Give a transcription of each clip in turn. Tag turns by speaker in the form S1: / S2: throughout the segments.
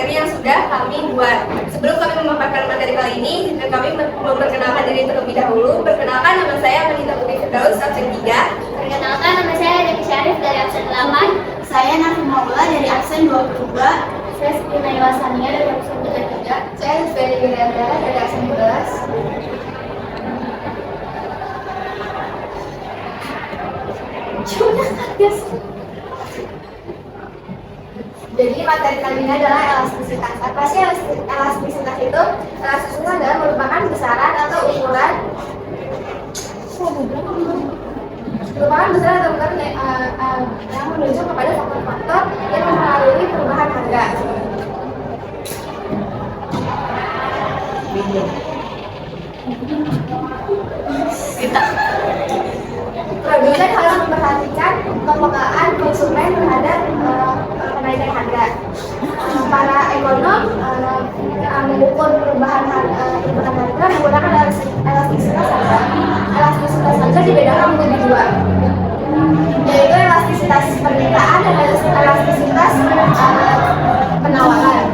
S1: materi yang sudah kami buat. Sebelum kami memaparkan materi kali ini, kami memperkenalkan diri terlebih dahulu. Perkenalkan, nama saya Melita Putri Firdaus, absen 3.
S2: Perkenalkan, nama saya Devi Syarif dari absen 8.
S3: Saya Nafi Maula dari absen 22.
S2: Saya Siti Naila Sania dari absen 33.
S3: Saya Feli Wirandara dari absen 11. Jadi materi kali ini adalah elastisitas. Apa sih elastisitas itu? Elastisitas adalah merupakan besaran atau ukuran yang menunjuk kepada faktor-faktor yang mempengaruhi perubahan harga. Produsen harus memperhatikan kepekaan konsumen terhadap kenaikan harga. Para ekonom mengukur perubahan harga menggunakan elastisitas harga. Elastisitas harga dibedakan menjadi dua, yaitu elastisitas permintaan dan elastisitas penawaran.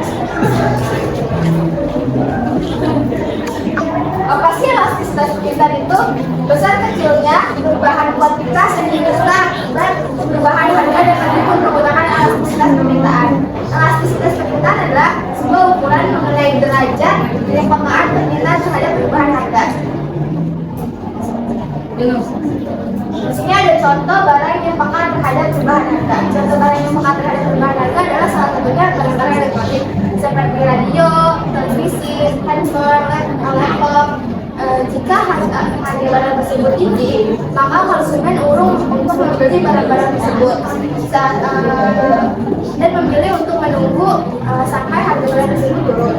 S3: Apa sih elastisitas permintaan itu? Besar kecilnya perubahan kuantitas yang diminta akibat perubahan harga dan mendukung menggunakan elastisitas permintaan. Elastisitas permintaan adalah sebuah ukuran mengenai derajat kepekaan permintaan terhadap perubahan harga. Di sini ada contoh barang yang peka terhadap perubahan harga. Contoh barang yang peka terhadap perubahan harga adalah salah satunya barang-barang elektronik seperti radio, televisi, handphone, laptop. Jika harga barang tersebut tinggi, maka konsumen urung untuk membeli barang-barang tersebut dan memilih untuk menunggu sampai harga barang tersebut turun.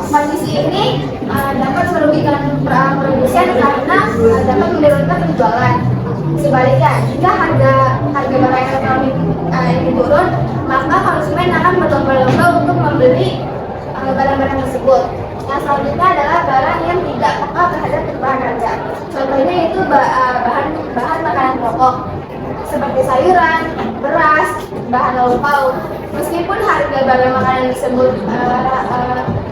S3: Kondisi ini dapat merugikan produsen karena dapat menurunkan penjualan. Sebaliknya, jika harga barang elektronik ini turun, maka konsumen akan berlomba-lomba untuk membeli barang-barang tersebut. Yang selanjutnya adalah barang yang tidak peka terhadap perubahan harga. Contohnya itu bahan makanan pokok seperti sayuran, beras, bahan lauk pauk. Meskipun harga barang makanan tersebut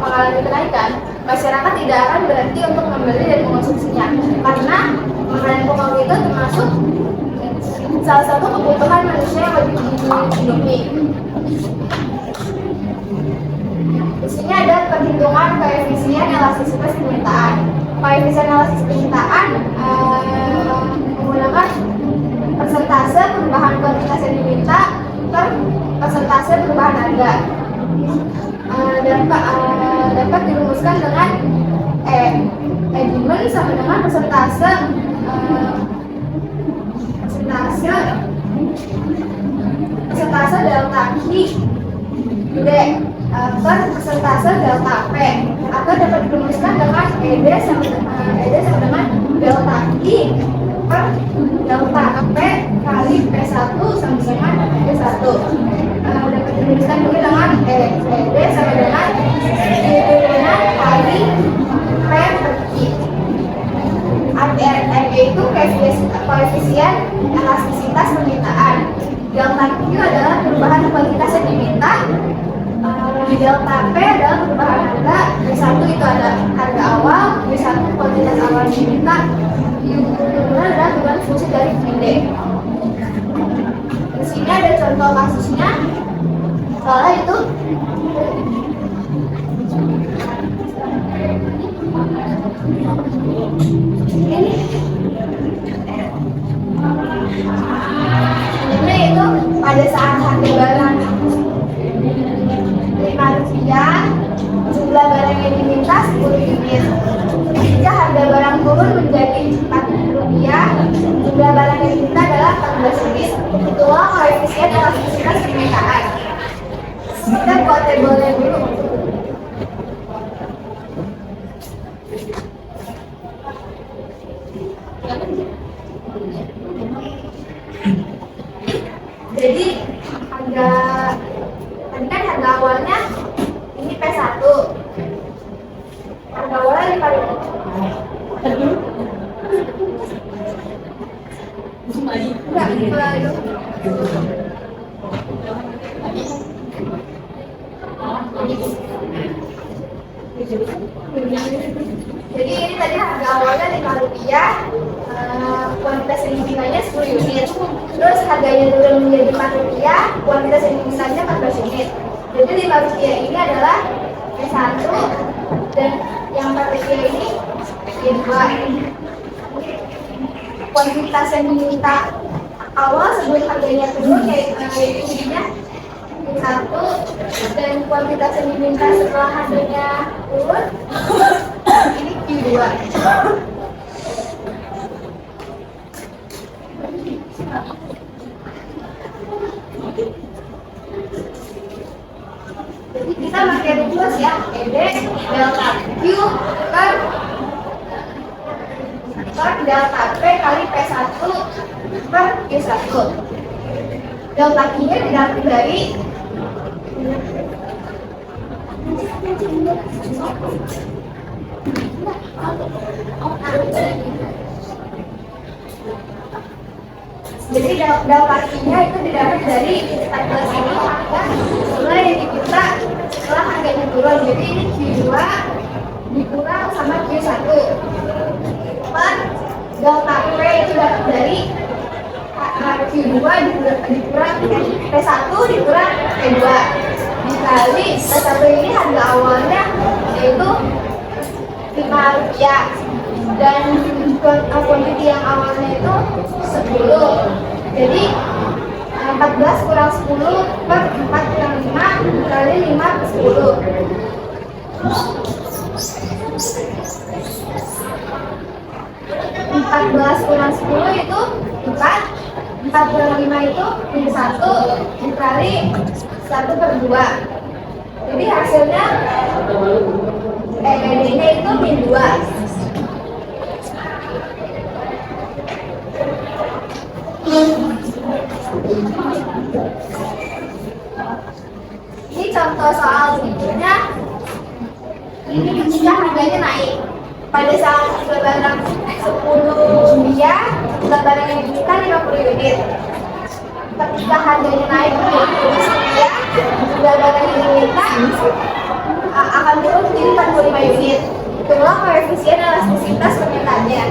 S3: mengalami kenaikan, masyarakat tidak akan berhenti untuk membeli dan mengonsumsinya karena makanan pokok itu termasuk salah satu kebutuhan manusia yang wajib dihidupi. Di sini ada perhitungan koefisien elastisitas permintaan. Koefisien elastisitas permintaan menggunakan persentase perubahan kuantitas yang diminta per persentase perubahan harga. Dapat dirumuskan dengan demand sama dengan persentase delta Q D per persentase delta P, atau dapat dirumuskan dengan ED sama dengan delta I per delta P kali P1 sama dengan P1. Dapat dirumuskan juga dengan ED sama dengan kali P per Q. RE itu koefisien elastisitas permintaan. Delta Q adalah perubahan kuantitas yang diminta. Delta P adalah perubahan harga. B1 itu ada harga awal, B1 kuantitas awal yang diminta. U adalah perubahan fungsi dari QD. Di sini ada contoh kasusnya. Soalnya itu ini itu pada saat harga barang Rp5, jumlah barang yang diminta 10 unit. Jika harga barang turun menjadi Rp4, jumlah barang yang diminta adalah 14 unit. Itulah koefisien elastisitas permintaan. Kita buat tabelnya dulu. Jadi harga awalnya ini P1. Harga awalnya 5.000. Enggak, itu. Jadi ini tadi harga awalnya Rp5, kuantitas yang dimintanya 10 unit. Terus harganya turun menjadi Rp4, kuantitas yang dimintanya 14 unit. Jadi Rp5 ini adalah P1 dan yang Rp4 ini P2. Kuantitas yang diminta awal sebelum harganya turun yaitu unitnya P1 dan kuantitas yang diminta setelah harganya turun ini Q2. Jadi kita pakai rumus ya, ED delta Q per delta P kali P1 per Q1. Delta Q-nya didapat dari jadi delta Q-nya itu didapat dari 14 ini harga mulai yang diminta setelah harganya turun. Jadi ini Q2 dikurang sama Q1 per delta P itu dapat dari Q2 dikurang P1 dikurang P2 dikali P1 ini harga awalnya yaitu Rp5 dan kuantiti yang awalnya itu 10. Jadi 14 kurang 10 per 4 kurang 5 kali 5 per 10. 14 kurang 10 itu 4, 4 kurang 5 itu 1 dikali 1 per 2. Jadi hasilnya ED-nya itu min 2. Ini contoh soal berikutnya. Ini ketika harganya naik. Pada saat harga barang 10 rupiah, harga barang yang diminta 50 unit. Ketika harganya naik menjadi 12 rupiah, harga barang yang diminta akan turun menjadi 45 unit. Itulah koefisien elastisitas permintaannya.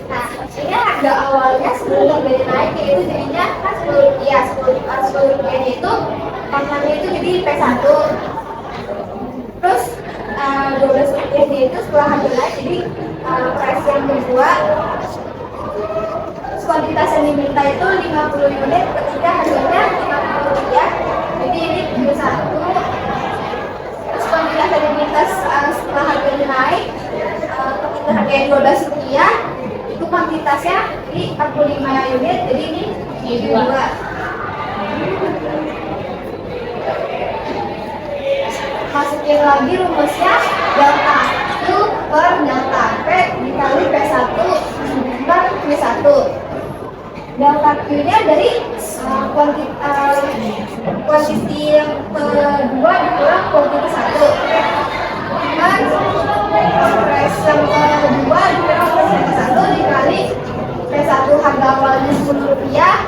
S3: Nah, ini harga awalnya sebelum harganya naik yaitu jadinya kan 10 rupiah. 10 rupiahnya itu karena itu jadi P1. Terus 12 rupiahnya itu setelah harga naik jadi price yang kedua. Kuantitas yang diminta itu 50 unit ketika harganya 50 rupiah. Jadi ini Q1. Terus kuantitas yang diminta setelah harganya naik ketika harganya 12 rupiah itu kuantitasnya di 45 unit. Jadi ini Q2. Masukin lagi rumusnya delta Q per delta P dikali P1 per Q1. Delta Q-nya dari kuantiti yang kedua dikurang kuantiti 1 kan price yang kedua dikurang price yang ke-1 dikali P1 harga awalnya 10 rupiah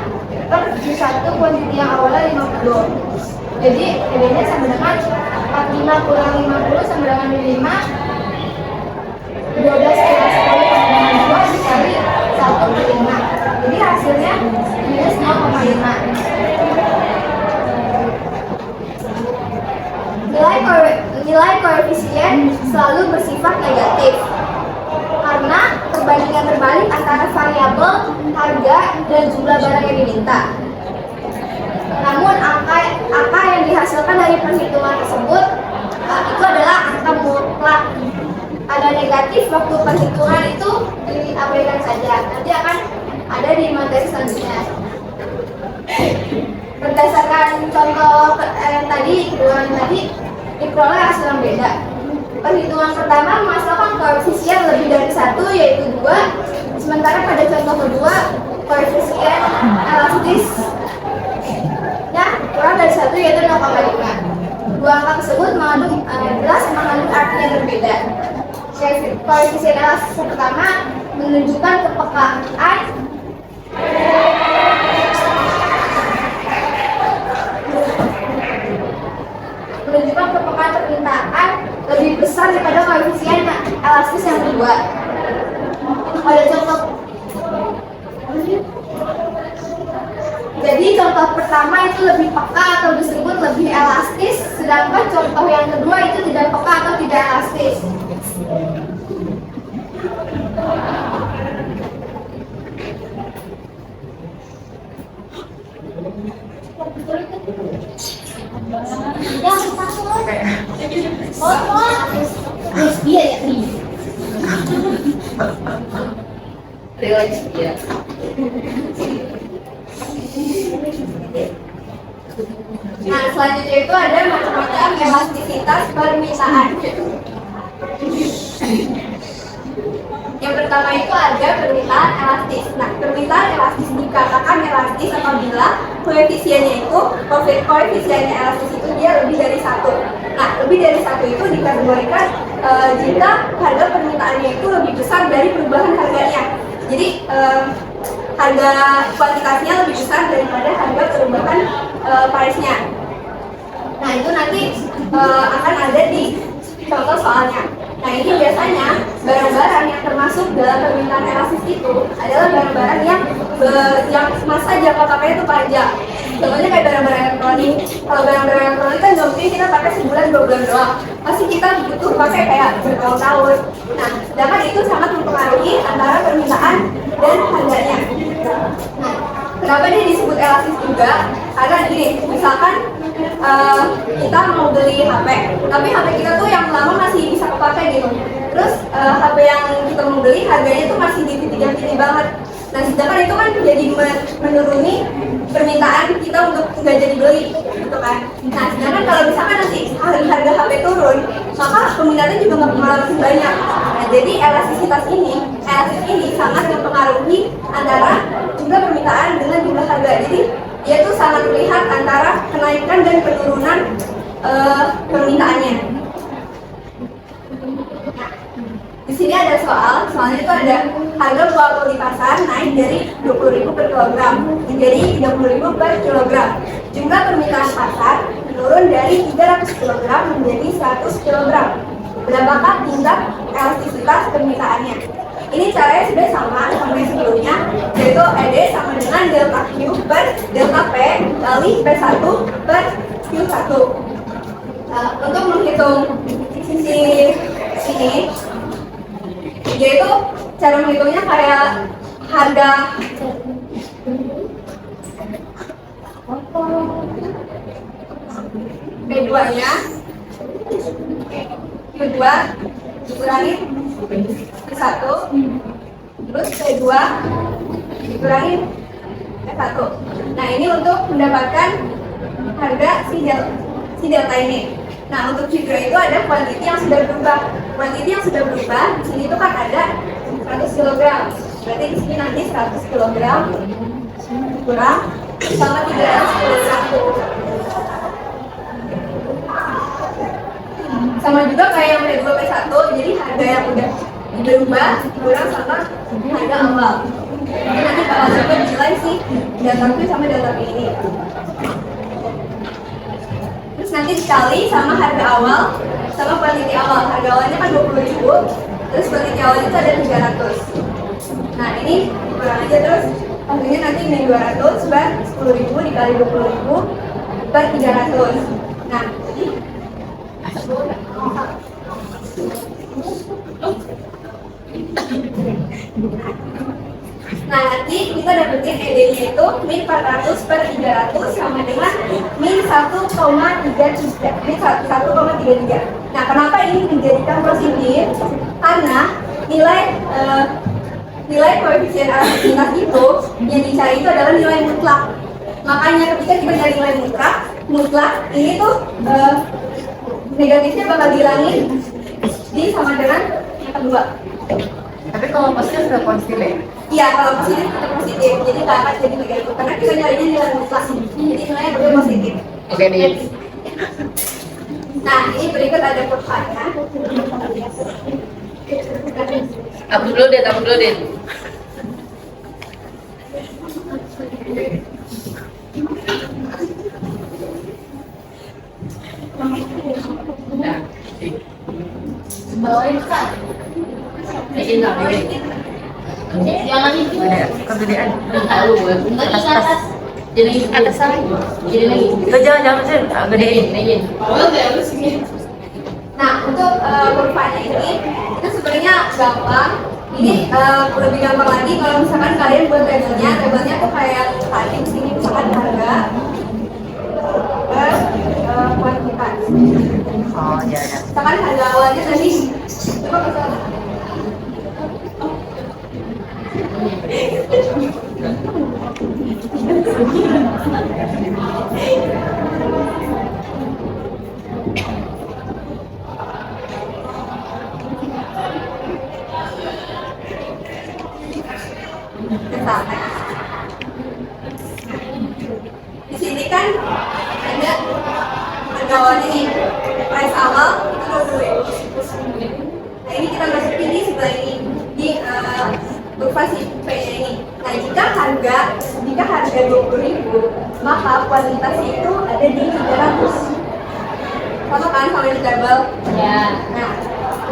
S3: per Q1 kuantiti yang awalnya 50. Jadi ED-nya sama dengan 45 kurang 50 sama dengan 5. 12 kurang 10 sama dengan 2 dikali 1 per 5. Jadi hasilnya minus 0,5. Nilai koefisien selalu bersifat negatif karena perbandingan terbalik antara variabel harga dan jumlah barang yang diminta. Namun angka yang dihasilkan dari perhitungan tersebut itu adalah angka mutlak. Ada negatif waktu perhitungan itu diabaikan saja. Nanti akan ada di materi selanjutnya. Berdasarkan contoh yang tadi, kedua yang tadi, diperoleh hasil yang beda. Perhitungan pertama memasalkan koefisien lebih dari 1 yaitu 2, sementara pada contoh kedua koefisien elastisnya kurang dari 1 yaitu 0,5. Dua angka tersebut mengandung Koefisien elastis yang pertama menunjukkan kepekaan permintaan lebih besar daripada koefisien elastis yang kedua. Pada contoh, jadi contoh pertama itu lebih peka atau disebut lebih elastis, sedangkan contoh yang kedua itu tidak peka atau tidak elastis.
S2: Iya ya,
S4: Relax ya.
S1: Nah, selanjutnya itu ada macam-macam elastisitas permintaan. Yang pertama itu ada permintaan elastis. Nah, permintaan elastis dikatakan elastis apabila koefisiennya itu, koefisiennya elastis itu dia lebih dari 1. Nah, lebih dari 1 itu dikategorikan jika harga permintaannya itu lebih besar dari perubahan harganya. Jadi, harga kuantitasnya lebih besar daripada harga perubahan price-nya. Nah, itu nanti akan ada di contoh soalnya. Nah, ini biasanya barang-barang yang termasuk dalam permintaan elastis itu adalah barang-barang yang masa jangka pakainya itu panjang. Contohnya kayak barang-barang elektronik. Kalau barang-barang elektronik kan nggak mungkin kita pakai sebulan 2 bulan doang. Pasti kita butuh pakai kayak bertahun-tahun. Nah, sedangkan itu sangat mempengaruhi antara permintaan dan harganya. Nah, kenapa dia disebut elastis juga? Karena gini, misalkan kita mau beli HP, tapi HP kita tuh yang lama masih bisa kepakai gitu. Terus HP yang kita mau beli harganya tuh masih di titik yang tinggi banget. Nah, sedangkan itu kan jadi menuruni permintaan kita untuk nggak jadi beli, gitu kan. Nah, sedangkan kalau misalkan nanti harga HP turun, maka peminatnya juga nggak mengalami banyak. Nah, jadi elastis ini sangat mempengaruhi antara jumlah permintaan dengan jumlah harga. Jadi dia tuh sangat terlihat antara kenaikan dan penurunan permintaannya. Di sini ada soalnya itu ada harga buah di pasar naik dari 20.000 per kilogram menjadi 30.000 per kilogram. Jumlah permintaan pasar menurun dari 300 kg menjadi 100 kg. Berapakah tingkat elastisitas permintaannya? Ini caranya sudah sama yang sebelumnya, yaitu ED sama dengan delta Q per delta P kali P1 per Q1. Untuk menghitung sini, yaitu cara menghitungnya kayak harga P2-nya Q2 dikurangi P1, terus P2 dikurangi P1. Nah, ini untuk mendapatkan harga si delta ini. Nah, untuk Q2 itu ada kuantiti yang sudah berubah. Kuantiti yang sudah berubah di sini itu kan ada 100 kg. Berarti di sini nanti 100 kg kurang sama 300 kg. Sama juga kayak yang P2 P1, jadi harga yang udah berubah kurang sama harga awal. Jadi nanti bakal dapat nilai sih delta Q sama delta P ini. Terus nanti dikali sama harga awal sama kuantiti awal. Harga awalnya kan 20.000, terus kuantiti awalnya itu ada 300. Nah, ini kurang aja, terus hasilnya nanti ini 200 per 10.000 dikali 20.000 per 300. Nah, jadi nanti kita dapetin ED-nya itu min 400 per 300 sama dengan min 1,33. Nah, kenapa ini dijadikan positif? Karena nilai koefisien elastisitas itu yang dicari itu adalah nilai mutlak. Makanya ketika kita cari nilai mutlak ini tuh negatifnya bakal dihilangin di sama dengan yang kedua.
S4: Tapi kalau positif sudah positif ya?
S1: Iya, kalau positif tetap positif, jadi nggak akan jadi negatif karena kita nyarinya nilai mutlak, jadi nilainya betul positif.
S4: Oke nih.
S1: Nah, ini berikut ada kurvanya.
S4: Aku dulu deh. Nah,
S2: Bawain kan.
S4: bikin tahu ini.
S2: Jangan itu.
S4: Kegedean.
S2: Tahu. Lagi ke atas.
S4: Jadi atas sana.
S2: Jadi lagi.
S4: Jangan sih, gedein.
S1: Nah, untuk kurvanya ini itu sebenarnya gampang. Ini lebih gampang lagi kalau misalkan kalian buat tabelnya tuh kayak tadi di sini misalkan harga kuantitas.
S4: Oh, ya.
S1: Misalkan harga awalnya tadi coba kasih. Misalkan di sini kan ada harga awalnya nih, price awal itu 20.000. Nah ini kita masukin di sebelah ini di kurva si P-nya ini. Nah jika harga 20.000, maka kuantitasnya itu ada di 300. Sama kan sama di tabel.
S2: Ya.
S1: Nah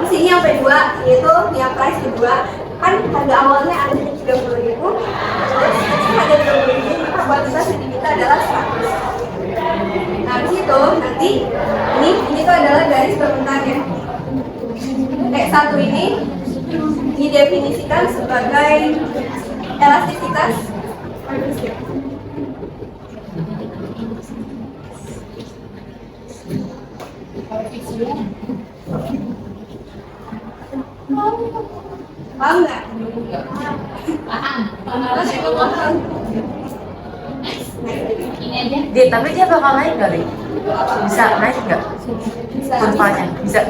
S1: di sini yang kedua yaitu yang price kedua kan harga awalnya ada di 30.000, terus harga 20.000 maka kuantitas yang kita adalah 100. Nah di situ nanti ini tuh adalah garis permintaannya. X1 ini didefinisikan sebagai elastisitas manusia. Paham nggak?
S2: Paham.
S1: Masih paham?
S2: Ini aja.
S4: Tapi dia bakal naik nggak, Ri? Bisa naik nggak?
S1: Bisa.
S4: Kurvanya bisa.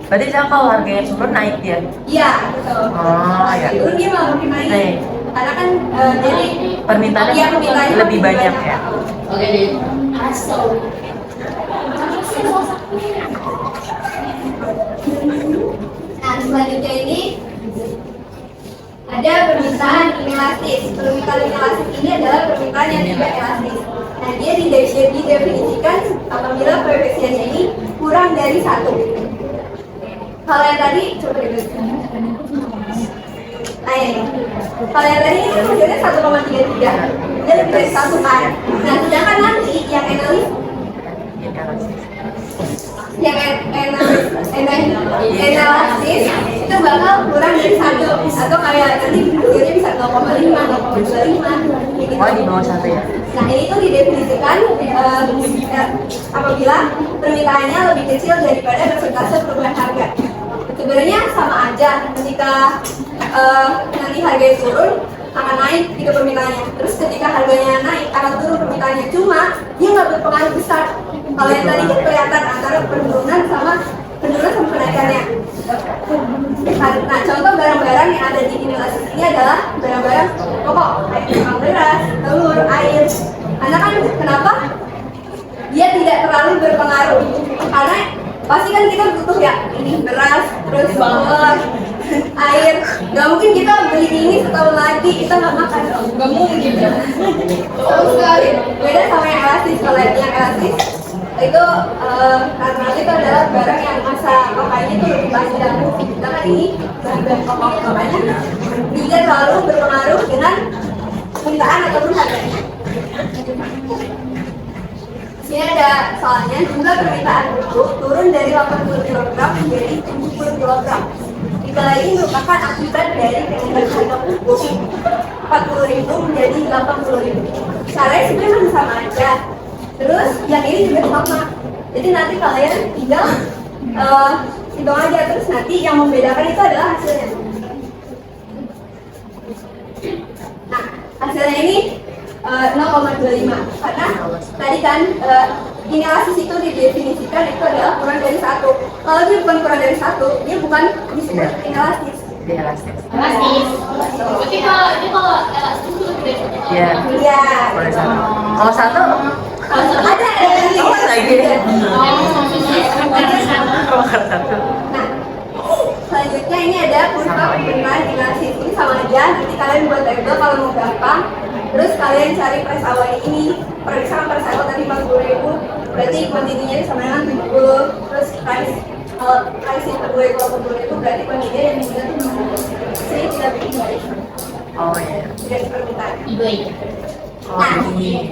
S4: Berarti misalnya kalau harganya turun naik dia.
S1: Iya, betul.
S4: Oh, ya.
S1: Turun dia malah makin naik.
S4: Naik.
S1: Karena kan jadi
S4: Permintaannya
S1: iya, permintaannya
S4: lebih banyak ya.
S2: Oke deh. Asal.
S1: Nah, selanjutnya ini ada permintaan inelastis. Permintaan inelastis ini adalah permintaan yang tidak elastis. Nah, dia didefinisikan apabila koefisiennya ini kurang dari 1. Kalau yang tadi, coba deh. Nah, ini. Kalau yang tadi ini hasilnya 1,33. Dia lebih dari 1 kan. Nah, sedangkan nanti yang elastis itu bakal kurang dari 1 atau kayak nanti hasilnya bisa 0,5, 0,25 gitu.
S4: Oh, di bawah 1 ya.
S1: Nah ini tuh didefinisikan apabila permintaannya lebih kecil daripada persentase perubahan harga. Sebenarnya sama aja ketika nanti harganya turun akan naik gitu permintaannya. Terus ketika harganya naik akan turun permintaannya. Cuma dia nggak berpengaruh besar. Kalau yang tadi kan kelihatan antara penurunan sama kenaikannya. Nah contoh barang-barang yang ada di inelastis ini adalah barang-barang pokok kayak beras, telur, air. Karena kan kenapa? Dia tidak terlalu berpengaruh. Karena pasti kan kita butuh ya ini beras, terus telur, air. Gak mungkin kita beli ini setahun lagi kita nggak makan. Gak mungkin. Sama sekali. Beda sama yang elastis. Kalau yang elastis itu rata-rata itu adalah barang yang masa pakainya itu lebih panjang. Sedangkan ini bahan pokok makanya tidak terlalu berpengaruh dengan permintaan ataupun harganya. Sini ada soalnya jumlah permintaan buku turun dari 80 kg menjadi 70 kg. Jumlah ini merupakan akibat dari kenaikan harga buku 40.000 menjadi 80.000. Caranya sebenarnya masih sama aja. Terus yang ini juga sama. Jadi nanti kalian tinggal hitung aja, terus nanti yang membedakan itu adalah hasilnya. Nah, hasilnya ini 0,25 karena tadi kan inelastis itu didefinisikan itu adalah kurang dari 1. Kalau dia bukan kurang dari 1, dia bukan disebut inelastis.
S4: Dia elastis.
S2: Elastis. Berarti kalau elastis itu lebih dari 1.
S4: Iya.
S1: Iya.
S4: Boleh 1. Kalau 1
S1: Ada
S4: oh, lagi.
S1: Nah, selanjutnya ini ada kurva benar analisis ini sama aja. Nanti kalian buat tabel kalau mau gampang. Terus kalian cari price awal ini. Misalkan price awal tadi 40.000, berarti kuantitinya sama dengan 70. Terus price yang kedua itu 80.000, berarti kuantitinya yang ketiga itu 60. Jadi tidak bikin baik.
S4: Oh iya.
S1: Tidak seperti tadi.
S2: Baik.
S1: Nah,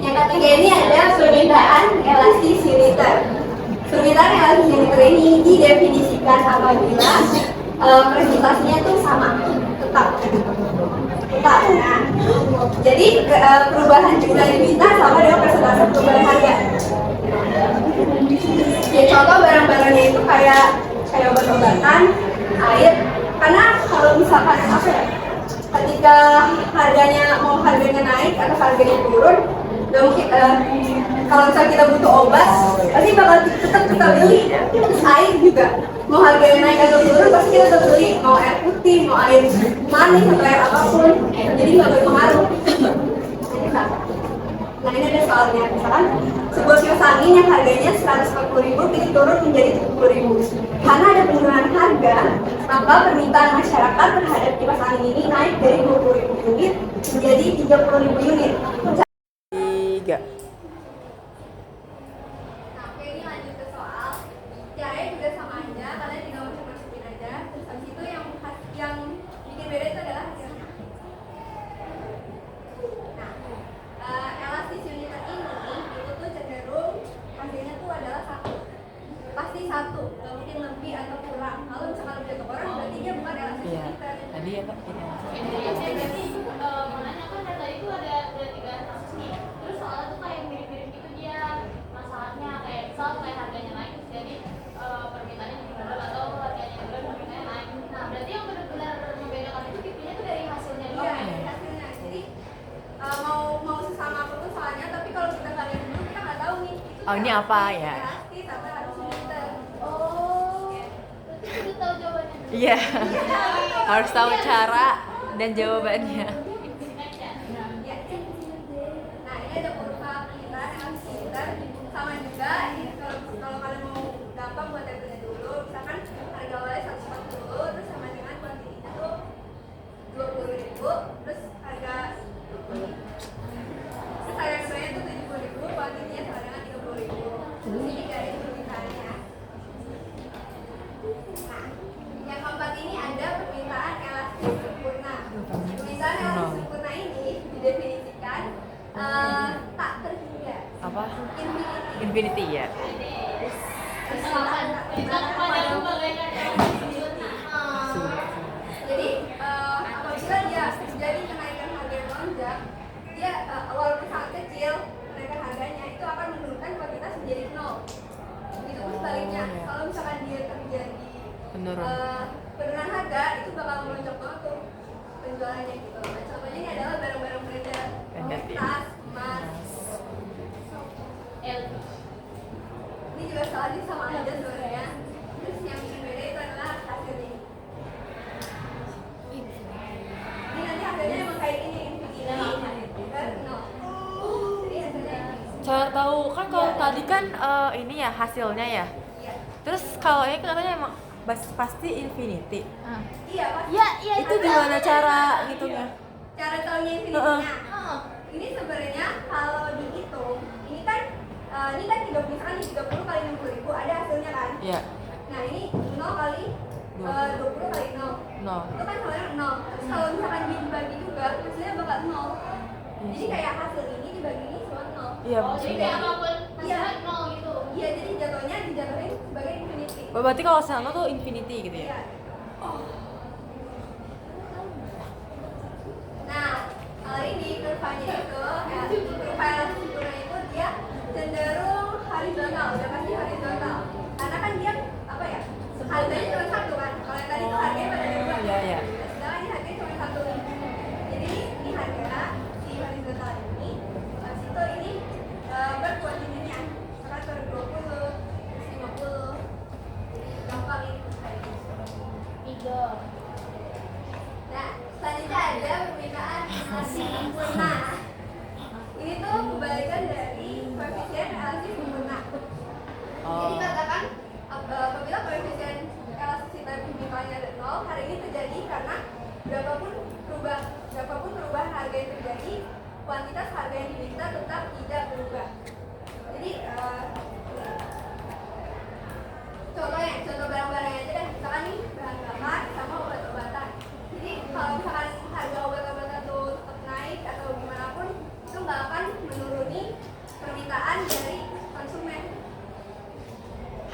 S1: yang ketiga ini ada permintaan elastisiter. Permintaan elastisiter ini didefinisikan apabila presentasinya itu sama, tetap. Nah, jadi perubahan jumlah diminta sama dengan persentase perubahan harga. Ya contoh barang-barangnya itu kayak obat-obatan, air. Karena kalau misalkan apa ya, ketika harganya naik atau harganya turun, nggak mungkin kalau misalnya kita butuh obat pasti bakal tetap kita beli. Terus air juga mau harganya naik atau turun pasti kita tetap beli, mau air putih, mau air manis atau air apapun, jadi nggak berpengaruh. Nah ini ada soalnya, misalkan sebuah kios angin yang harganya 140.000 ini turun menjadi 70.000. Karena ada penurunan harga, maka permintaan masyarakat terhadap kipas angin ini naik dari 20.000 unit menjadi 30.000 unit.
S4: 3.
S1: Nah, oke, ini lanjut ke soal. Caranya juga sama aja, kalian tinggal masukin aja. Terus habis itu yang bikin beda itu adalah hasilnya. Nah, elastis uniter ini itu tuh cenderung hasilnya tuh adalah satu. Pasti satu, nggak mungkin lebih atau kurang. Kalau misalkan lebih atau kurang, berarti dia bukan elastis
S4: Iya.
S1: uniter.
S4: Tadi ya Kak, ini.
S2: Berarti menanyakan dari tadi itu ada 3 kasus nih. Terus soalnya tuh kayak mirip-mirip gitu dia masalahnya kayak misal kayak harganya naik terus jadi permintaannya jadi turun atau harganya turun permintaannya naik. Nah berarti yang benar-benar membedakan itu tipenya tuh dari hasilnya
S1: Iya,
S2: doang.
S1: dari hasilnya. Jadi mau sesama apapun soalnya, tapi kalau kita nggak lihat dulu kita nggak tahu nih. Itu
S4: Oh, ini apa ya?
S1: elastis atau elastis uniter.
S2: Oh, berarti udah tahu jawabannya.
S4: Iya. Harus tahu cara dan jawabannya.
S1: Ya. Nah ini ada kurva permintaan elastis uniter sama juga. Ini kalau kalian mau gampang buat tabelnya dulu, misalkan harga awalnya 140, terus sama dengan kuantitinya tuh 20.000, terus harga keduanya tuh 70.000, kuantitinya sama dengan 30.000. Terus ini garis permintaannya. Nah, yang keempat ini ada permintaan elastis sempurna. Permintaan elastis sempurna ini didefinisikan tak terhingga.
S4: Apa?
S1: Infinity.
S4: Infinity ya.
S2: Kita kepada membagaikan
S1: Jadi apabila dia terjadi kenaikan harga yang melonjak, dia walaupun sangat kecil kenaikan harganya itu akan menurunkan kuantitas menjadi 0. Begitu pun sebaliknya, kalau misalkan dia terjadi penurunan harga itu bakal melonjak banget tuh penjualannya gitu. Nah, contohnya ini adalah barang-barang beredar, tas, emas. Ini juga salahnya sama aja sebenarnya. Terus yang bikin beda itu adalah hasilnya. Ini nanti hasilnya emang kayak gini, infinity, no. Jadi hasilnya
S4: Saya tahu kan kalau tadi kan ini ya hasilnya ya.
S1: iya.
S4: Terus kalau ini katanya emang pasti infinity.
S1: Iya, pasti.
S2: Iya,
S4: Itu gimana cara ngitungnya?
S1: Cara taunya infinity-nya. Ini sebenarnya kalau dihitung, ini kan 30, misalkan 30 kali 60.000 ada hasilnya kan?
S4: Iya.
S1: Nah, ini 0 kali 20 kali 0.
S4: No.
S1: Itu kan sama dengan 0. Terus kalau misalkan dibagi juga, hasilnya bakal 0. Jadi kayak hasil ini dibagi ini cuma 0.
S4: Iya.
S2: Oh, jadi kayak apapun
S1: Iya.
S2: hasilnya nol gitu.
S1: Iya, jadi jatuhnya dijatuhin sebagai infinity.
S4: Berarti kalau sama tuh infinity gitu
S1: Iya.
S4: ya.
S1: Nah, kalau ini kurvanya itu, kurva elastis sempurna itu dia cenderung horizontal, udah pasti horizontal. Karena kan dia apa ya? Harganya cuma satu kan. Kalau yang tadi itu harganya pada ada dua.
S4: Iya, iya.
S1: Sedangkan ini harganya cuma satu. Jadi ini harga si horizontal ini, habis itu ini berkuantitinya. Misalkan per 20, 50. Jadi gampang ini kayak gitu. Nah, selanjutnya ada permintaan elastis sempurna. Ini tuh kebalikan dari koefisien elastis sempurna. Jadi katakan apabila koefisien elastisitas permintaannya ada 0, hari ini terjadi karena berapapun perubahan harga yang terjadi, kuantitas harga yang diminta tetap tidak berubah. Jadi contoh barang-barangnya aja deh, misalkan nih bahan bakar sama obat-obatan. Jadi kalau misalkan harga obat-obatan itu tetap naik atau gimana pun, itu nggak akan menuruni permintaan dari konsumen.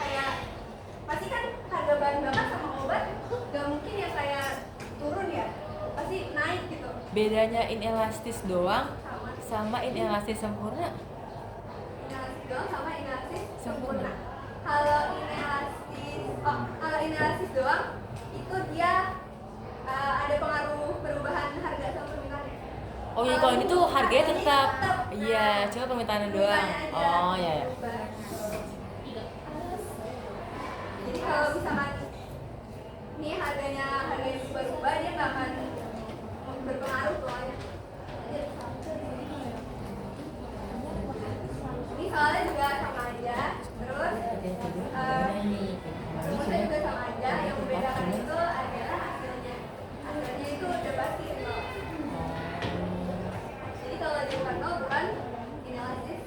S1: Kayak pasti kan harga bahan bakar sama obat nggak mungkin ya kayak turun ya, pasti naik gitu.
S4: Bedanya inelastis doang sama inelastis sempurna.
S1: Inelastis doang sama inelastis
S4: Sempurna.
S1: sempurna. Kalau inelastis doang itu dia ada pengaruh perubahan harga sama permintaannya.
S4: Oh iya, kalau ini tuh harganya
S1: ini
S4: tetap.
S1: tetap,
S4: Iya, cuma permintaannya doang.
S1: aja
S4: Oh iya ya.
S1: berubah. Jadi kalau misalkan ini harganya berubah, dia nggak akan berpengaruh soalnya. Ini soalnya juga sama aja, terus rumusnya juga sama aja. Yang membedakan itu adalah hasilnya. Hasilnya itu udah pasti nol. Jadi kalau dia bukan nol, bukan inelastis.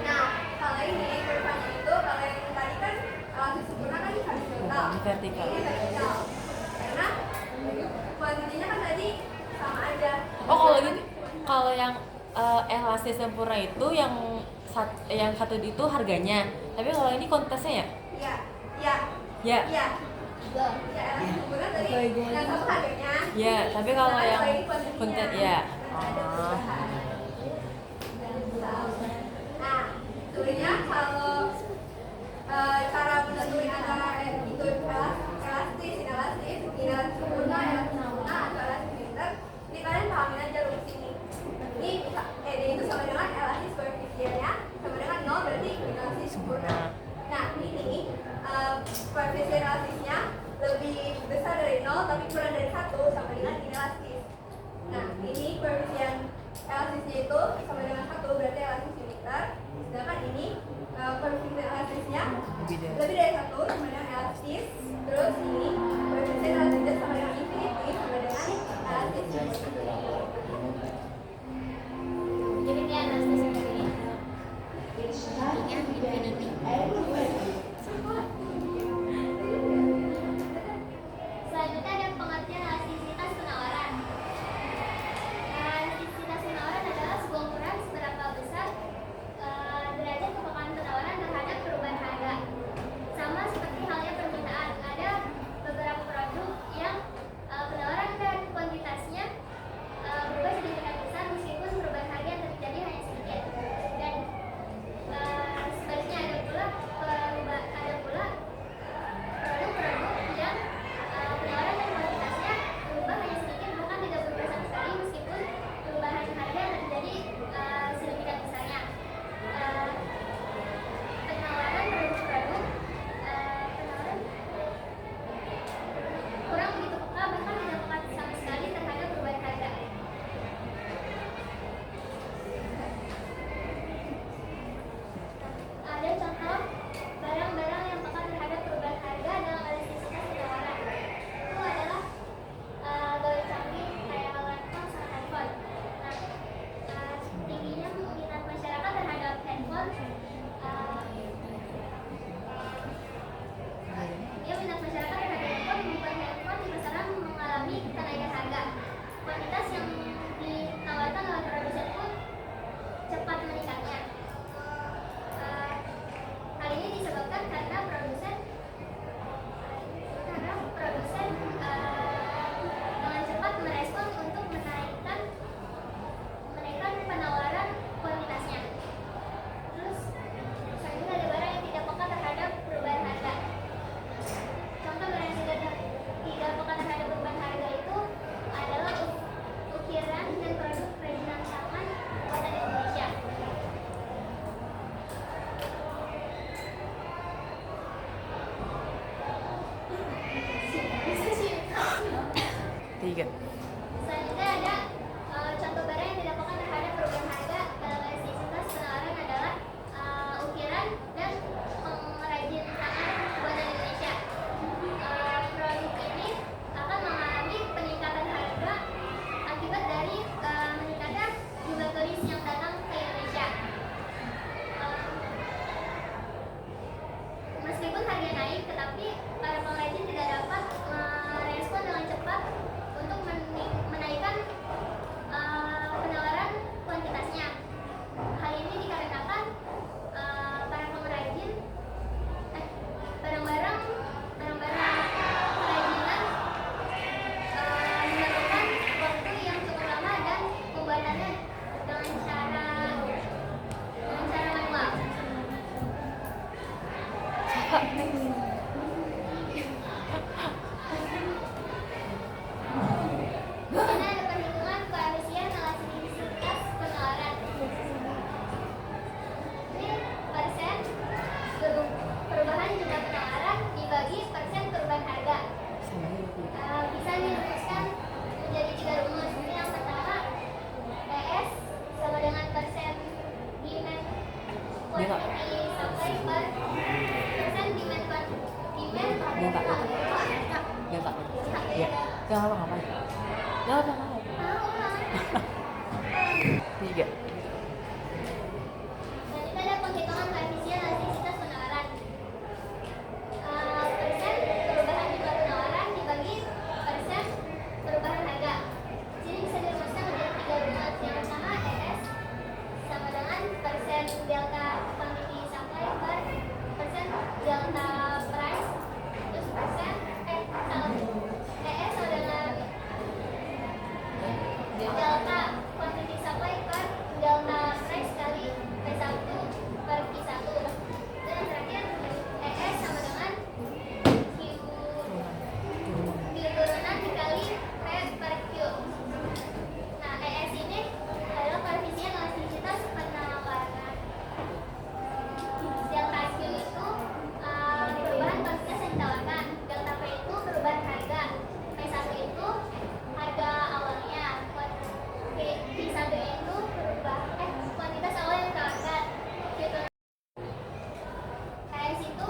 S1: Nah, kalau ini kurvanya itu, kalau yang tadi kan elastis sempurna kan horizontal.
S4: Vertikal.
S1: Ini vertikal. Karena kuantitinya kan tadi sama aja.
S4: Oh kalau gitu, kalau yang elastis sempurna itu yang satu itu harganya, tapi kalau ini kuantitasnya ya?
S1: Iya.
S4: Ya.
S1: Iya. Ya, elastis sempurna tadi yang satu harganya.
S4: Ya, tapi kalau
S1: Nah,
S4: yang
S1: kalau ini kuantitinya.
S4: konten ya.
S1: Ada perubahan. Nah, sebenarnya kalau cara menentuin antara itu inelastis sempurna, atau elastis filter, ini kalian pahamin aja rumus ini. Ini D itu sama dengan elastis koefisiennya sama dengan 0, berarti inelastis sempurna. Nah, ini koefisien elastisnya lebih besar dari 0 tapi kurang dari 1 sama dengan inelastis. Nah, ini koefisien elastisnya itu sama dengan 1, berarti elastis uniter. Sedangkan ini koefisien elastisnya lebih dari 1 sama dengan elastis. Terus ini koefisien elastisnya sama dengan infinity sama dengan elastis uniter.
S2: Jadi dia elastis ini. Intinya infinity. Selanjutnya ada pengertian elastisitas penawaran. Elastisitas penawaran adalah sebuah ukuran seberapa besar derajat kepekaan penawaran terhadap perubahan harga. Sama seperti halnya permintaan, ada beberapa produk yang penawaran dan kuantitasnya berubah sedemikian besar meskipun perubahan harga yang terjadi hanya sedikit. Dan sebaliknya ada pula produk-produk yang penawaran dan kuantitasnya berubah hanya sedikit, bahkan tidak berubah sama sekali meskipun perubahan harga yang terjadi sedemikian besarnya. Penawaran produk-produk penawaran kurang begitu peka, bahkan tidak peka sama sekali terhadap perubahan harga. Ada contoh barang-barang yang peka terhadap perubahan harga dalam elastisitas penawaran. Itu adalah gawai canggih kayak laptop sama handphone. Nah, tingginya minat masyarakat terhadap handphone. Minat masyarakat terhadap handphone membuat handphone di pasaran mengalami kenaikan harga. Kuantitas yang ditawarkan oleh produsen pun cepat meningkatnya. Hal ini disebabkan karena produsen dengan cepat merespon untuk menaikkan penawaran kuantitasnya. Terus selanjutnya ada barang yang tidak peka terhadap perubahan harga. Contoh barang yang tidak peka terhadap perubahan harga itu adalah ukiran dan produk kerajinan tangan buatan Indonesia.
S4: Tiga.
S2: Selanjutnya ada contoh barang yang tidak peka terhadap perubahan harga dalam elastisitas penawaran adalah ukiran dan pengrajin tangan buatan Indonesia. Produk ini
S4: Gak apa-apa. Gak apa-apa. 3.
S2: Selanjutnya ada penghitungan koefisien elastisitas penawaran. Persen perubahan jumlah penawaran dibagi persen perubahan harga. Sini bisa dirumuskan menjadi 3 rumus. Yang pertama ES sama dengan persen delta quantity supply per persen delta price, terus persen ES sama dengan delta quantity supply per delta price kali P1 per Q1. Dan yang terakhir ES sama dengan Q turunan dikali P per Q. Nah, ES ini adalah koefisien elastisitas penawaran. Delta Q itu perubahan kuantitas yang ditawarkan. Delta P itu perubahan harga. P1 itu harga awalnya. P1 itu kuantitas awal yang ditawarkan. KS itu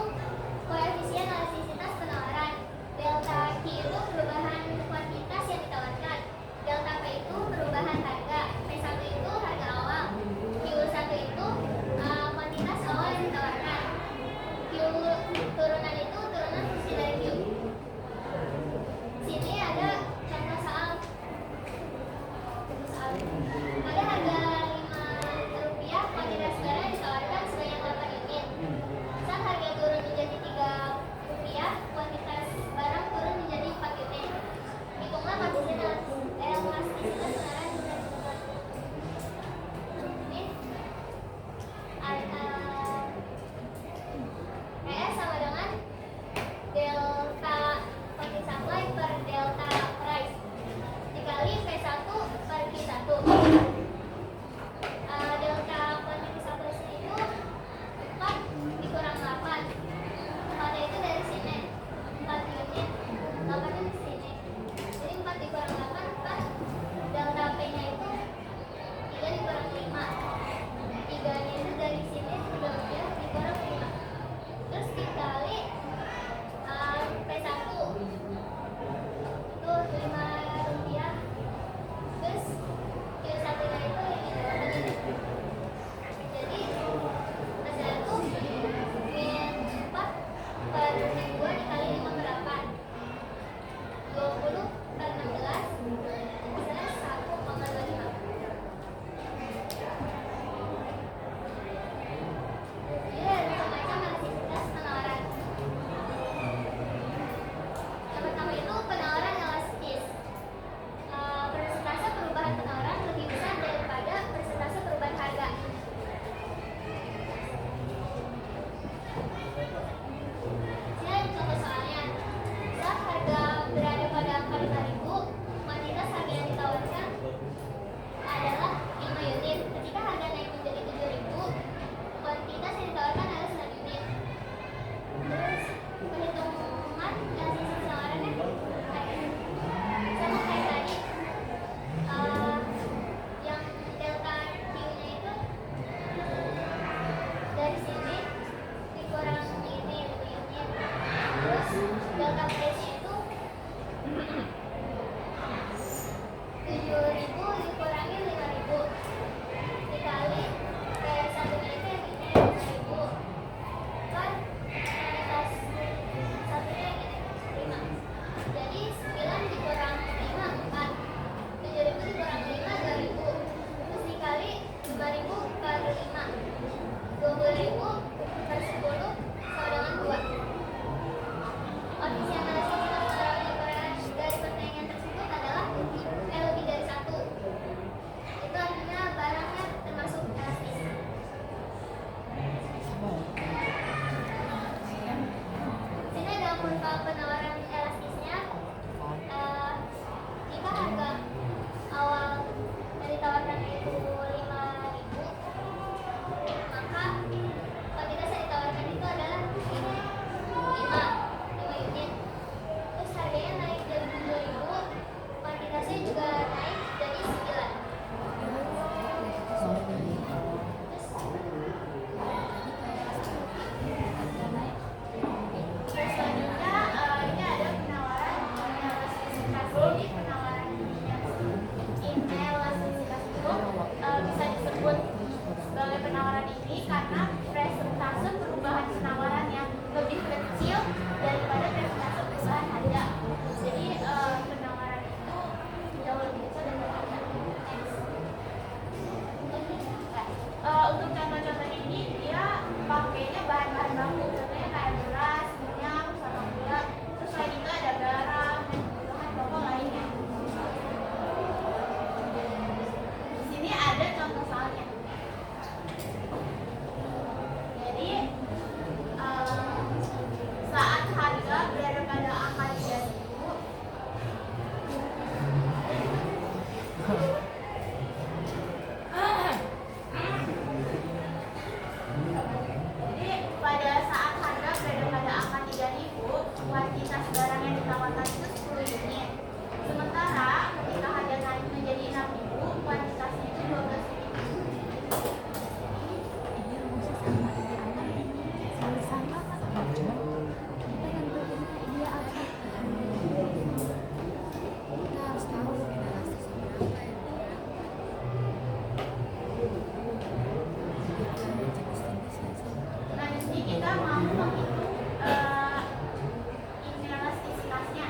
S2: koefisien elastisitas penawaran. Delta Q itu perubahan kuantitas yang ditawarkan. Delta P itu perubahan harga. P1 itu harga awal. Q1 itu kuantitas awal yang ditawarkan. Q turunan itu turunan fungsi dari Q. Sini ada contoh soal. Pada harga Rp5, kuantitas barang ditawarkan sebanyak 8 unit. Saat harga turun menjadi Rp3, kuantitas barang turun menjadi 4 unit. Hitunglah koefisien elastisitas penawaran dan ini ES sama dengan delta quantity supply per delta price dikali P1 per Q1. Delta quantity supply itu 4 dikurang 8. 4 itu dari sini 4 unit, 8 nya di sini. Jadi 4 dikurang 8, 4. Delta P nya itu 3 dikurang 5. 3 nya itu dari sini 3 dikurang 5. Terus dikali P1 itu Rp5. Terus Q1 nya itu ini. Jadi hasilnya itu min 4 per 2 dikali 5 per 8. 20 per 16 hasilnya 1,25. Jadi ada macam elastisitas penawaran. Yang pertama itu penawaran elastis. Persentase perubahan penawaran lebih besar daripada persentase perubahan harga. Sini ada contoh soalnya. Saat harga berada pada angka 5.000, kuantitas harga yang ditawarkan adalah 5 unit. Ketika harga naik menjadi 7.000, kuantitas yang ditawarkan adalah 9 unit. Terus perhitungan elastisitas penawarannya sama kayak tadi. Yang delta Q nya itu dari sini dikurang ini 5 unit. Terus delta price nya itu 7.000 dikurangi 5.000 dikali P1 nya itu yang ini 5.000 per kuantitas satunya yang ini 5. Jadi 9 dikurang 5 4. 7.000 dikurang 5 2.000. Terus dikali 5.000 per 5. 20.000 per 10 sama dengan 2. Koefisien elastisitas penawaran dari pertanyaan tersebut adalah L lebih dari 1. Itu artinya barangnya termasuk elastis. Sini ada kurva penawaran elastisnya. Jika harga awal yang ditawarkan itu 5.000, maka kuantitas yang ditawarkan itu adalah ini 5 unit. Terus harganya naik jadi 7.000, kuantitasnya juga naik jadi 9. Terus selanjutnya ini ada penawaran elastisitas ini daripada persentase perubahan harga. Jadi pendengaran itu jauh lebih kecil daripada harga. Untuk contoh-contoh ini dia pakainya bahan-bahan baku, contohnya kayak beras, minyak, sama gula. Terus selain itu ada garam dan bahan pokok lainnya. Di sini ada contoh soalnya. Jadi saat harga berada pada angka 3.000, jadi pada saat harga berada pada angka 3.000, kuantitas barang yang ditawarkan itu 10 unit. Sementara ketika harga naik menjadi 6.000, kuantitasnya itu 12 unit. Nah, di sini kita mau menghitung inelastistasnya.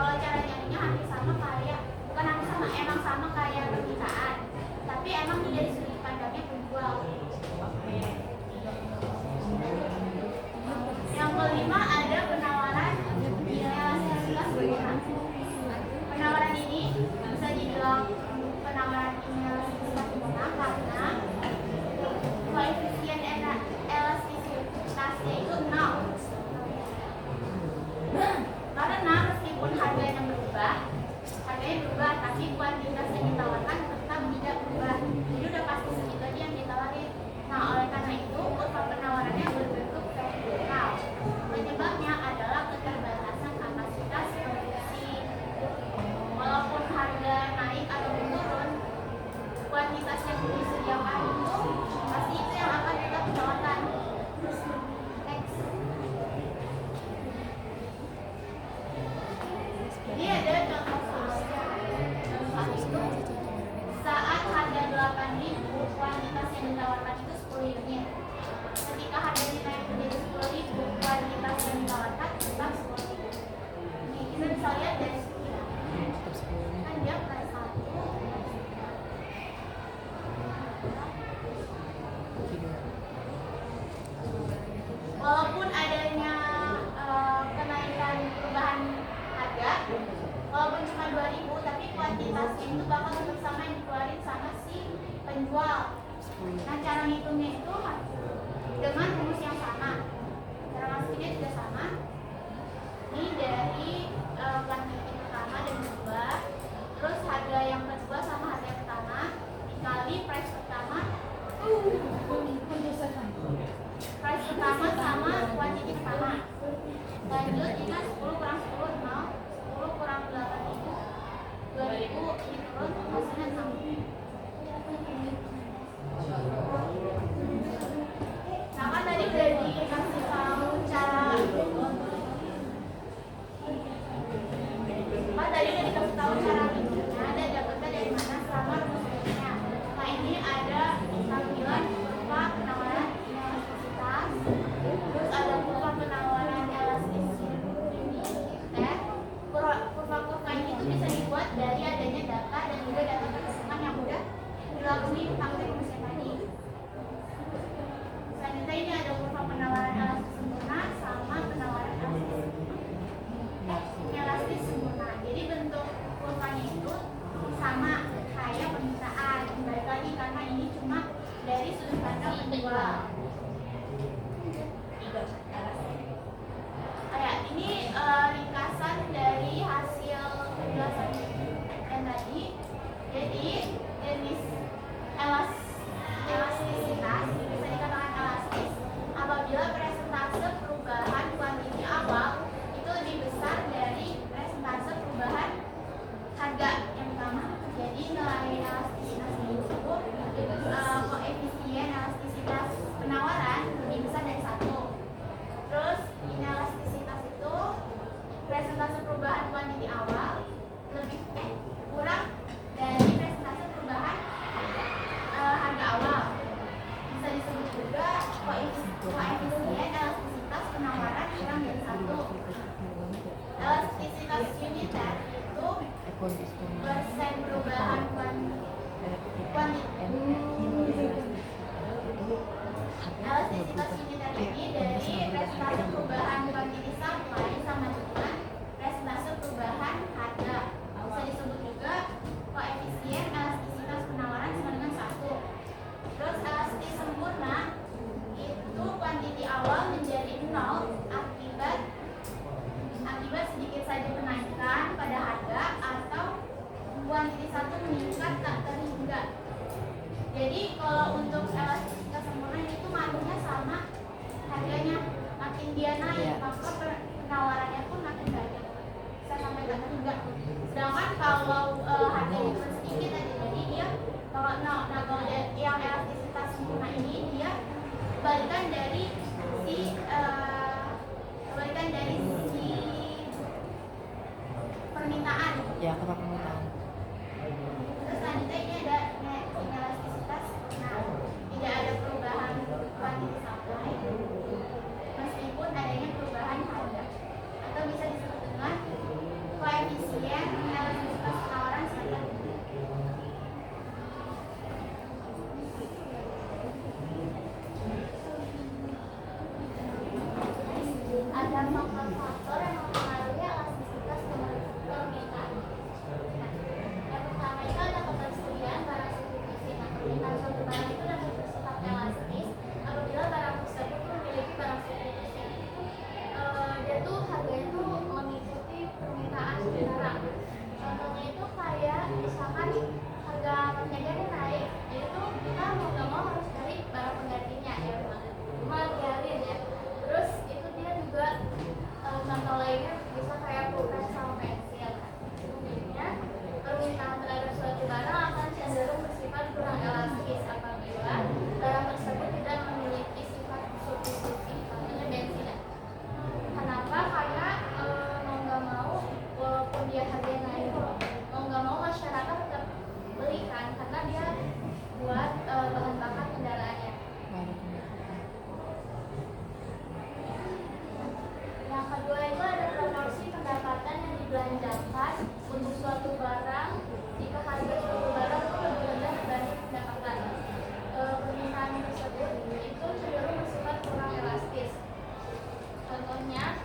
S3: Kalau cara nyarinya hampir sama kayak, bukan hampir sama, emang sama kayak permintaan, tapi emang dari sudut pandangnya penjual. Yang kelima ada penawaran elastisitas sempurna. Penawaran ini bisa dibilang penawaran elastisitas sempurna karena koefisien elastisitasnya itu 0. Karena meskipun harganya berubah, tapi kuantitas yang ditawarkan tetap tidak berubah. Jadi udah pasti segitu aja yang ditawarin. Nah, oleh karena itu kurva penawarannya berbentuk vertikal. Penyebabnya adalah keterbatasan kapasitas produksi. Walaupun harga naik atau turun, kuantitas yang disediakan itu pasti itu yang akan tetap ditawarkan. Next. Ini ada contoh soal. Saat harga 8.000, kuantitas yang ditawarkan itu 10 unit. Ketika harganya naik menjadi 10.000, kuantitas yang ditawarkan tetap 10.000. Ini kita bisa lihat dari sini. Kan dia plus 1. Walaupun adanya kenaikan perubahan harga, walaupun cuma 2.000, tapi kuantitasnya itu bakal tetap sama yang dikeluarin sama si penjual. Nah, cara ngitungnya itu dengan rumus yang sama. Cara masukinnya juga sama. Ini dari kuantiti pertama dan kedua, terus harga yang kedua sama harga yang pertama dikali price pertama. Price pertama sama kuantiti pertama. Lanjut ingat 10 kurang 10 0, 10 kurang 8.000, 2.000 ini turun, hasilnya 6. Nah, kan tadi udah dikasih tahu cara hitungnya, ada dapatnya dari mana sama rumusnya. Nah, ini ada tampilan kurva penawaran elastisitas, terus ada kurva penawaran elastisitas. Kurva-kurva ini tuh bisa dibuat dari adanya data dan juga data perhitungan yang udah dilalui pakai rumusnya tadi. Selanjutnya ini ada kurva penawaran elastis sempurna sama penawaran elastis sempurna. Jadi bentuk kurvanya itu sama kayak permintaan. Balik lagi karena ini cuma dari sudut pandang penjual. Ini ringkasan dari hasil penjelasan yang tadi. Jadi jenis elastisitas bisa dikatakan elastis apabila presentase perubahan kuantiti awal itu lebih besar dari presentase perubahan harga yang pertama. Jadi nilai elastisitas itu koefisien elastisitas penawaran lebih besar dari 1. Terus inelastisitas itu presentase perubahan kuantiti awal lebih kurang dari presentase perubahan harga awal. Bisa disebut juga koefisien elastisitas penawaran kurang dari 1. Elastisitas uniter itu persen perubahan elastisitas uniter ini dari presentase perubahan kuantiti supply sama dengan presentase perubahan harga. Bisa disebut juga koefisien elastisitas penawaran sama dengan 1. Terus elastis sempurna itu kuantiti awal menjadi 0 akibat sedikit saja kenaikan pada harga atau kuantiti 1 meningkat tak terhingga. Jadi kalau untuk elastisitas sempurna itu malunya sama harganya, makin dia naik maka penawarannya pun makin banyak, bisa sampai tak terhingga. Sedangkan kalau harganya cuma sedikit aja, jadi dia kalau yang elastisitas sempurna ini dia kebalikan dari si permintaan.
S4: Ya, kurva permintaan.
S3: Terus selanjutnya ini ada inelastisitas. Nah, tidak ada perubahan kuantiti supply meskipun adanya perubahan harga, atau bisa disebut dengan koefisien
S2: dibelanjakan untuk suatu barang jika harga suatu barang itu lebih rendah dibanding pendapatan. Permintaan tersebut itu cenderung bersifat kurang elastis. Contohnya,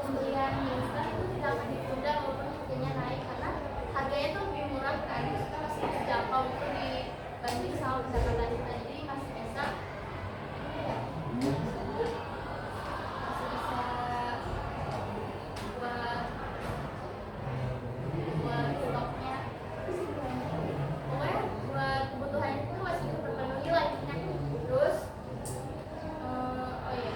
S2: pembelian mie instan itu tidak akan ditunda walaupun harganya naik karena harganya itu lebih murah kan, itu masih terjangkau itu dibanding sama pendapatan kita, jadi masih bisa buat stoknya, pokoknya buat kebutuhan itu masih terpenuhi lah intinya. Terus oh iya,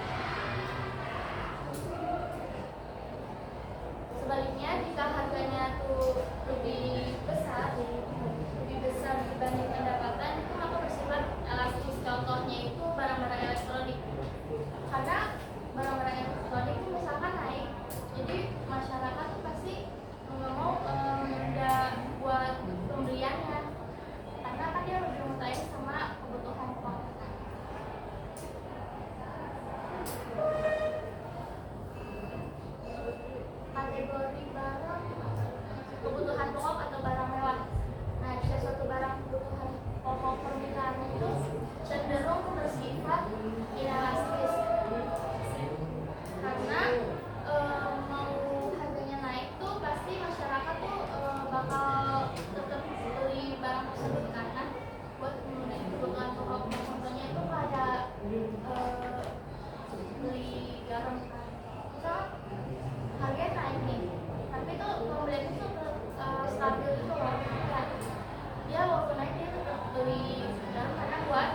S2: sebaliknya jika harganya tuh lebih besar dibanding pendapatan itu maka bersifat elastis. Contohnya itu barang-barang elektronik, karena barang-barang elektronik itu misalkan naik, jadi masyarakat tuh pasti nggak mau menunda buat pembeliannya karena kan dia lebih mengutamain sama kebutuhan pokok. Kategori barang kebutuhan pokok atau barang mewah. Nah, jika suatu barang kebutuhan pokok permintaannya itu cenderung bersifat inelastis karena mau harganya naik tuh pasti masyarakat tuh bakal tetap beli barang tersebut karena buat memenuhi kebutuhan pokok. Contohnya itu kayak beli garam kan, misal harganya naik nih, tapi tuh pembelian itu stabil itu loh, kan dia walaupun naik dia tetap beli garam karena buat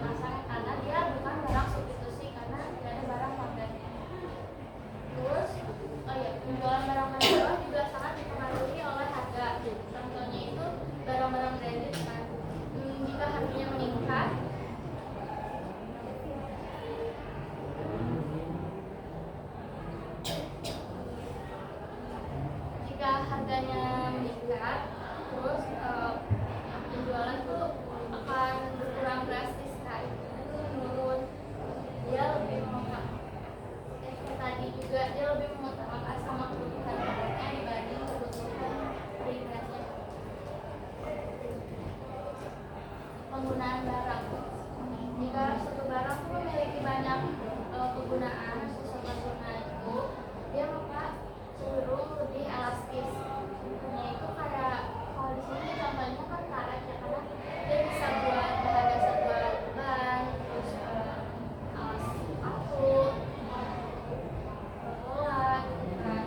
S2: masak, karena dia bukan barang substitusi karena tidak ada barang pengganti. Terus oh ya, penjualan barang mewah juga sangat dipengaruhi oleh harga. Contohnya itu barang-barang branded kan, jika harganya meningkat terus penjualan tuh akan berkurang drastis kan, itu menurun. Dia lebih kayak tadi juga dia lebih mengutamakan sama kebutuhan pokoknya dibanding kebutuhan pribadinya. Penggunaan barang, jika suatu barang tuh memiliki banyak kegunaan sempurna itu, dia maka cenderung lebih elastis. Itu kayak kalau di sini contohnya kan karet ya, karena dia bisa buat bahan dasar buat ban, terus alas sepatu, bola, kan.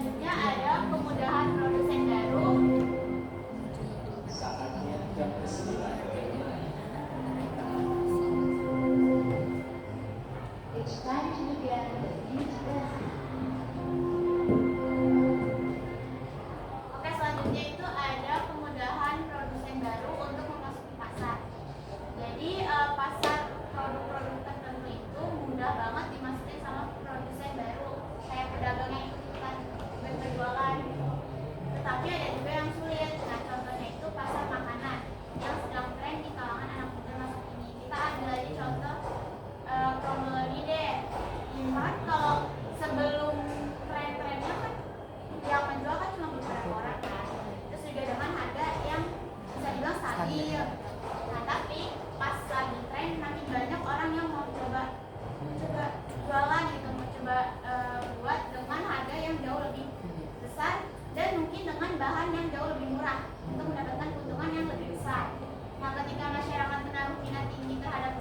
S2: selanjutnya ada kemudahan produsen baru. Oke, selanjutnya itu ada kemudahan produsen baru untuk memasuki pasar. Jadi pasar produk-produk tertentu itu mudah banget dimasukin sama produsen baru, kayak pedagang yang ikutan berjualan. Tetapi ada juga yang sulit. Nah, contohnya itu pasar makanan yang sedang tren di kalangan anak muda masa kini. Kita ambil aja contoh Promoloni deh. Kan kalau sebelum tren-trennya kan yang menjual kan cuma beberapa orang kan. Terus juga dengan harga yang bisa dibilang stabil. Nah, tapi pas lagi tren nanti banyak orang yang mau coba jualan gitu, mau coba buat dengan harga yang jauh lebih besar dan mungkin dengan bahan yang jauh lebih murah untuk mendapatkan keuntungan yang lebih besar. Nah, ketika masyarakat menaruh minat tinggi terhadap